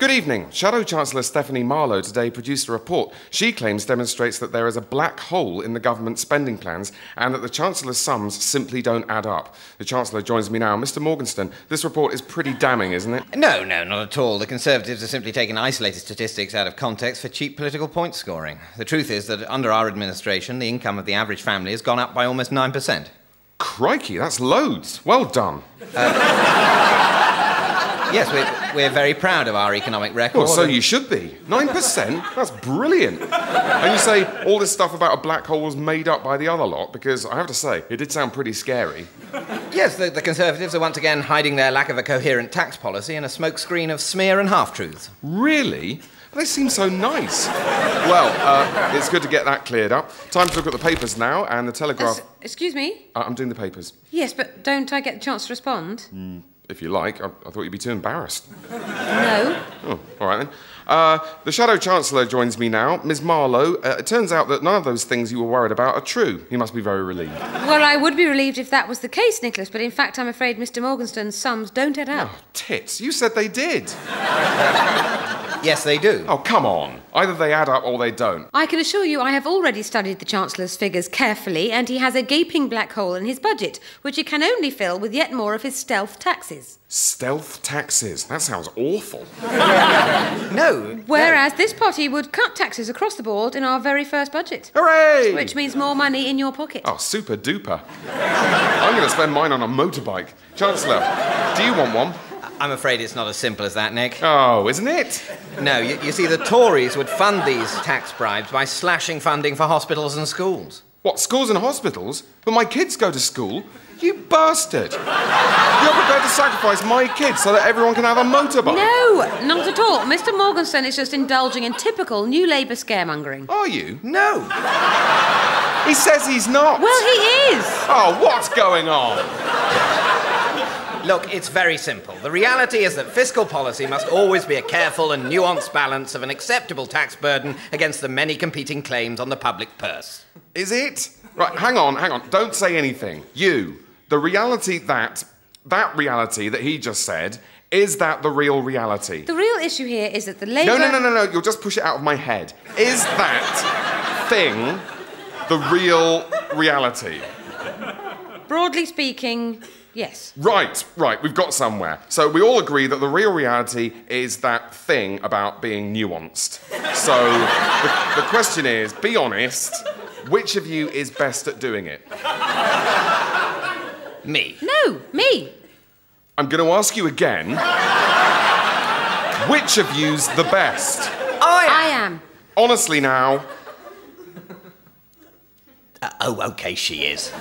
Good evening. Shadow Chancellor Stephanie Marlowe today produced a report she claims demonstrates that there is a black hole in the government spending plans and that the Chancellor's sums simply don't add up. The Chancellor joins me now. Mr Morgenstern, this report is pretty damning, isn't it? No, not at all. The Conservatives are simply taking isolated statistics out of context for cheap political point scoring. The truth is that under our administration, the income of the average family has gone up by almost 9%. Crikey, that's loads. Well done. Yes, we're very proud of our economic record. Well, so you should be. 9%? That's brilliant. And you say all this stuff about a black hole was made up by the other lot, because I have to say, it did sound pretty scary. Yes, the Conservatives are once again hiding their lack of a coherent tax policy in a smokescreen of smear and half-truths. Really? They seem so nice. Well, it's good to get that cleared up. Time to look at the papers now, and the Telegraph... Excuse me? I'm doing the papers. Yes, but don't I get the chance to respond? If you like. I thought you'd be too embarrassed. No. Oh, all right then. The Shadow Chancellor joins me now. Ms Marlowe, it turns out that none of those things you were worried about are true. You must be very relieved. Well, I would be relieved if that was the case, Nicholas, but in fact I'm afraid Mr Morgenstern's sums don't add up. Oh, tits. You said they did. Yes, they do. Oh, come on. Either they add up or they don't. I can assure you I have already studied the Chancellor's figures carefully, and he has a gaping black hole in his budget, which he can only fill with yet more of his stealth taxes. Stealth taxes? That sounds awful. No. Whereas this party would cut taxes across the board in our very first budget. Hooray! Which means more money in your pocket. Oh, super duper. I'm going to spend mine on a motorbike. Chancellor, do you want one? I'm afraid it's not as simple as that, Nick. Oh, isn't it? No, you see, the Tories would fund these tax bribes by slashing funding for hospitals and schools. What, schools and hospitals? But my kids go to school. You bastard! You're prepared to sacrifice my kids so that everyone can have a motorbike? No, not at all. Mr Morgenstern is just indulging in typical New Labour scaremongering. Are you? No. He says he's not. Well, he is. Oh, what's going on? Look, it's very simple. The reality is that fiscal policy must always be a careful and nuanced balance of an acceptable tax burden against the many competing claims on the public purse. Is it? Right, hang on. Don't say anything. The reality that reality that he just said, is that the real reality? The real issue here is that the Labour... No, you'll just push it out of my head. Is that thing the real reality? Broadly speaking, yes. Right, we've got somewhere. So we all agree that the real reality is that thing about being nuanced. So the question is, be honest, which of you is best at doing it? Me. No, me. I'm going to ask you again. Which of you's the best? I am. Honestly now. Okay, she is.